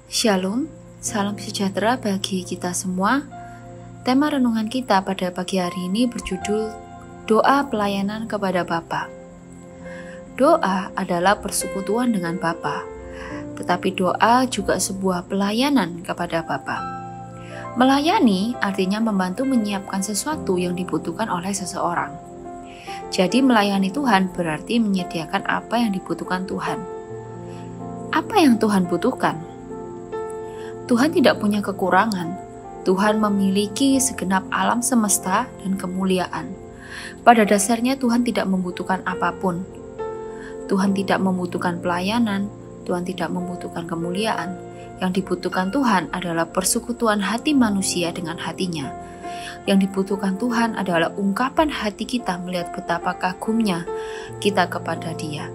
Shalom, salam sejahtera bagi kita semua. Tema renungan kita pada pagi hari ini berjudul Doa Pelayanan kepada Bapa. Doa adalah persekutuan dengan Bapa, tetapi doa juga sebuah pelayanan kepada Bapa. Melayani artinya membantu menyiapkan sesuatu yang dibutuhkan oleh seseorang. Jadi melayani Tuhan berarti menyediakan apa yang dibutuhkan Tuhan. Apa yang Tuhan butuhkan? Tuhan tidak punya kekurangan. Tuhan memiliki segenap alam semesta dan kemuliaan. Pada dasarnya Tuhan tidak membutuhkan apapun. Tuhan tidak membutuhkan pelayanan, Tuhan tidak membutuhkan kemuliaan. Yang dibutuhkan Tuhan adalah persekutuan hati manusia dengan hatinya. Yang dibutuhkan Tuhan adalah ungkapan hati kita melihat betapa kagumnya kita kepada Dia.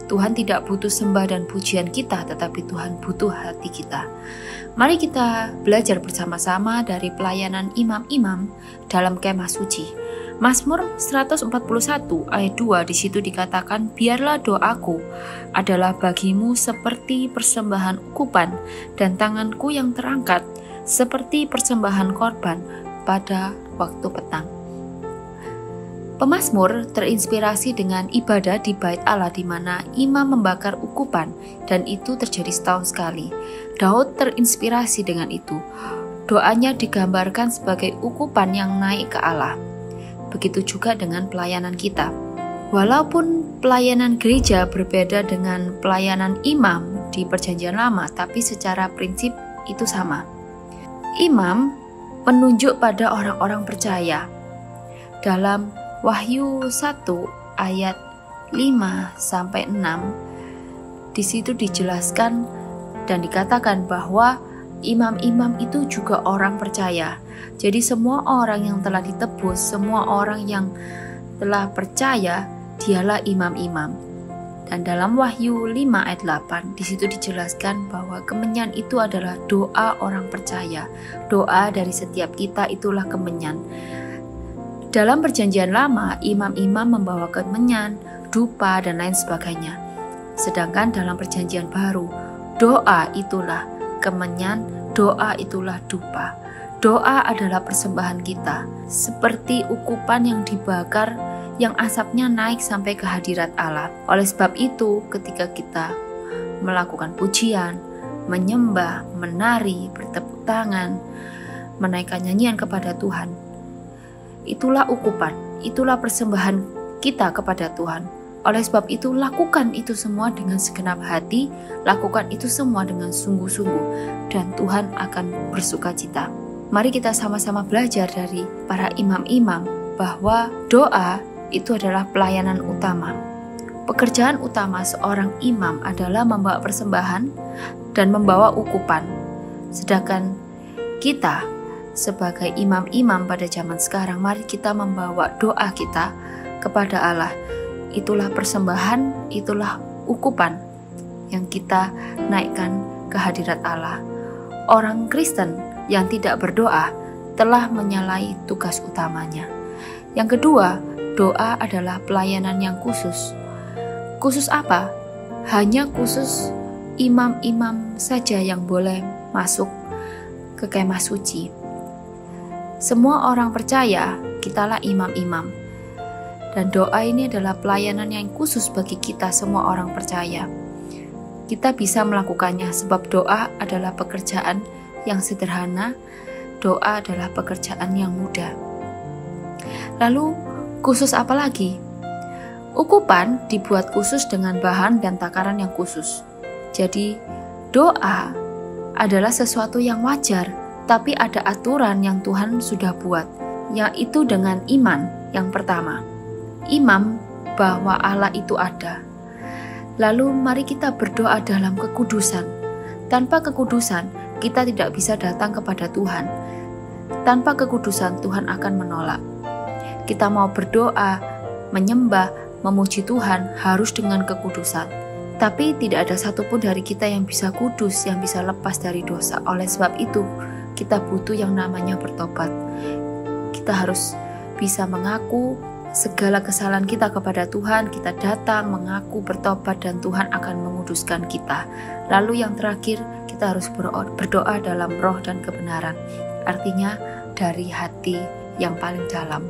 Tuhan tidak butuh sembah dan pujian kita, tetapi Tuhan butuh hati kita. Mari kita belajar bersama-sama dari pelayanan imam-imam dalam kemah suci. Mazmur 141 ayat 2 di situ dikatakan, biarlah doaku adalah bagimu seperti persembahan ukupan dan tanganku yang terangkat seperti persembahan korban pada waktu petang. Pemazmur terinspirasi dengan ibadah di bait Allah di mana imam membakar ukupan dan itu terjadi setahun sekali. Daud terinspirasi dengan itu. Doanya digambarkan sebagai ukupan yang naik ke Allah. Begitu juga dengan pelayanan kita. Walaupun pelayanan gereja berbeda dengan pelayanan imam di Perjanjian Lama, tapi secara prinsip itu sama. Imam menunjuk pada orang-orang percaya. Dalam Wahyu 1 ayat 5-6 di situ dijelaskan dan dikatakan bahwa imam-imam itu juga orang percaya. Jadi semua orang yang telah ditebus, semua orang yang telah percaya, dialah imam-imam. Dan dalam Wahyu 5 ayat 8 di situ dijelaskan bahwa kemenyan itu adalah doa orang percaya. Doa dari setiap kita itulah kemenyan. Dalam Perjanjian Lama, imam-imam membawa kemenyan, dupa, dan lain sebagainya. Sedangkan dalam Perjanjian Baru, doa itulah kemenyan, doa itulah dupa. Doa adalah persembahan kita, seperti ukupan yang dibakar yang asapnya naik sampai ke hadirat Allah. Oleh sebab itu, ketika kita melakukan pujian, menyembah, menari, bertepuk tangan, menaikkan nyanyian kepada Tuhan, itulah ukupan, itulah persembahan kita kepada Tuhan. Oleh sebab itu, lakukan itu semua dengan segenap hati, lakukan itu semua dengan sungguh-sungguh, dan Tuhan akan bersukacita. Mari kita sama-sama belajar dari para imam-imam bahwa doa itu adalah pelayanan utama. Pekerjaan utama seorang imam adalah membawa persembahan dan membawa ukupan. Sedangkan kita sebagai imam-imam pada zaman sekarang, mari kita membawa doa kita kepada Allah. Itulah persembahan, itulah ukupan yang kita naikkan ke hadirat Allah. Orang Kristen yang tidak berdoa telah menyalahi tugas utamanya. Yang kedua, doa adalah pelayanan yang khusus. Khusus apa? Hanya khusus imam-imam saja yang boleh masuk ke kemah suci. Semua orang percaya kitalah imam-imam. Dan doa ini adalah pelayanan yang khusus bagi kita semua orang percaya. Kita bisa melakukannya sebab doa adalah pekerjaan yang sederhana, doa adalah pekerjaan yang mudah. Lalu khusus apa lagi? Ukupan dibuat khusus dengan bahan dan takaran yang khusus. Jadi doa adalah sesuatu yang wajar, tapi ada aturan yang Tuhan sudah buat, yaitu dengan iman yang pertama. Imam bahwa Allah itu ada. Lalu mari kita berdoa dalam kekudusan. Tanpa kekudusan, kita tidak bisa datang kepada Tuhan. Tanpa kekudusan, Tuhan akan menolak. Kita mau berdoa, menyembah, memuji Tuhan harus dengan kekudusan. Tapi tidak ada satupun dari kita yang bisa kudus, yang bisa lepas dari dosa. Oleh sebab itu, kita butuh yang namanya bertobat. Kita harus bisa mengaku segala kesalahan kita kepada Tuhan, kita datang mengaku bertobat dan Tuhan akan menguduskan kita. Lalu yang terakhir, kita kita harus berdoa dalam roh dan kebenaran. Artinya dari hati yang paling dalam.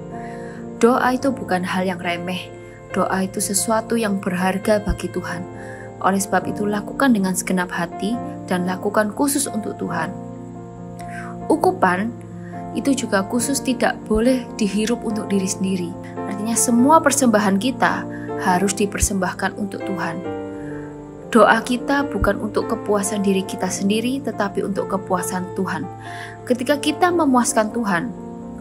Doa itu bukan hal yang remeh. Doa itu sesuatu yang berharga bagi Tuhan. Oleh sebab itu, lakukan dengan segenap hati dan lakukan khusus untuk Tuhan. Ukupan itu juga khusus tidak boleh dihirup untuk diri sendiri. Artinya semua persembahan kita harus dipersembahkan untuk Tuhan. Doa kita bukan untuk kepuasan diri kita sendiri, tetapi untuk kepuasan Tuhan. Ketika kita memuaskan Tuhan,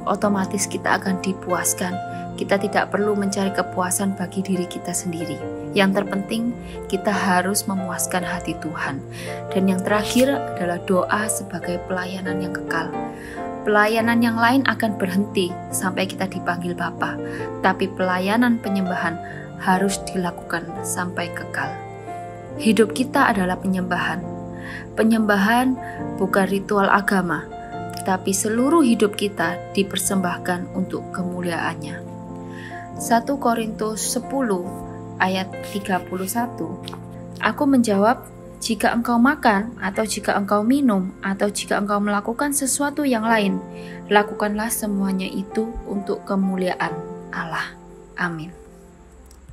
otomatis kita akan dipuaskan. Kita tidak perlu mencari kepuasan bagi diri kita sendiri. Yang terpenting, kita harus memuaskan hati Tuhan. Dan yang terakhir adalah doa sebagai pelayanan yang kekal. Pelayanan yang lain akan berhenti sampai kita dipanggil Bapa, tapi pelayanan penyembahan harus dilakukan sampai kekal. Hidup kita adalah penyembahan. Penyembahan bukan ritual agama, tetapi seluruh hidup kita dipersembahkan untuk kemuliaannya. 1 Korintus 10 ayat 31. Aku menjawab, jika engkau makan atau jika engkau minum atau jika engkau melakukan sesuatu yang lain, lakukanlah semuanya itu untuk kemuliaan Allah. Amin.